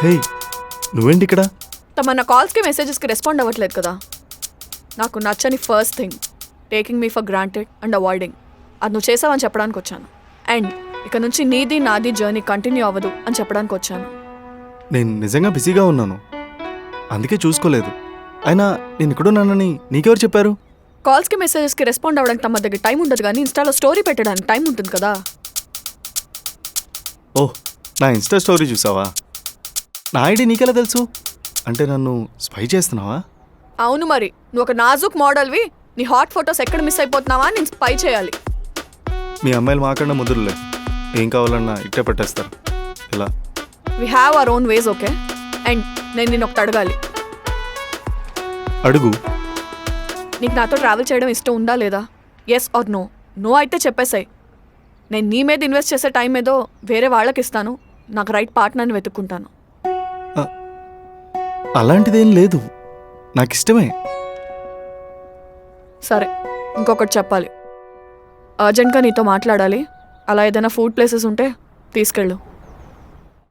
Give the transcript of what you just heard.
హే, నువ్వేంటి ఇక్కడ? తమన్నా కాల్స్కి మెసేజెస్కి రెస్పాండ్ అవ్వట్లేదు కదా. నాకు నచ్చని first thing taking me for granted and avoiding. అది నువ్వు చేసావని చెప్పడానికి వచ్చాను. అండ్ ఇక నుంచి నీది నాది జర్నీ కంటిన్యూ అవ్వదు అని చెప్పడానికి వచ్చాను. నేను నిజంగా బిజీగా ఉన్నాను, అందుకే చూసుకోలేదు. అయినా నేను ఇక్కడున్నానని నీకెవరు చెప్పారు? కాల్స్కి మెసేజెస్కి రెస్పాండ్ అవ్వడానికి తమ దగ్గర టైం ఉండదు, కానీ ఇన్స్టాలో స్టోరీ పెట్టడానికి టైం ఉంటుంది కదా. ఓహ్, నా ఇన్స్టా స్టోరీ చూసావా? నా ఐడి నీకెలా తెలుసు? అంటే నన్ను స్పై చేస్తున్నావా? అవును మరి, నువ్వు ఒక నాజుక్ మోడల్వి. నీ హాట్ ఫొటోస్ ఎక్కడ మిస్ అయిపోతున్నావా నేను స్పై చేయాలి. మీ అమ్మాయిలు మాకన్నా ముదురులే, ఏం కావాలన్నా ఇట్టే పెట్టేస్తారు. ఇలా we have our own ways, okay? And నేను నిన్ను ఒకటి అడగాలి. అడుగు. నీకు నాతో ట్రావెల్ చేయడం ఇష్టం ఉందా లేదా? Yes are no? నో అయితే చెప్పేసాయి. నేను నీ మీద ఇన్వెస్ట్ చేసే టైం ఏదో వేరే వాళ్ళకి ఇస్తాను, నాకు రైట్ పార్ట్నర్ని వెతుక్కుంటాను. అలాంటిదేం లేదు, నాకు ఇష్టమే. సరే, ఇంకొకటి చెప్పాలి. అర్జెంట్గా నీతో మాట్లాడాలి. అలా ఏదైనా ఫుడ్ ప్లేసెస్ ఉంటే తీసుకెళ్ళు.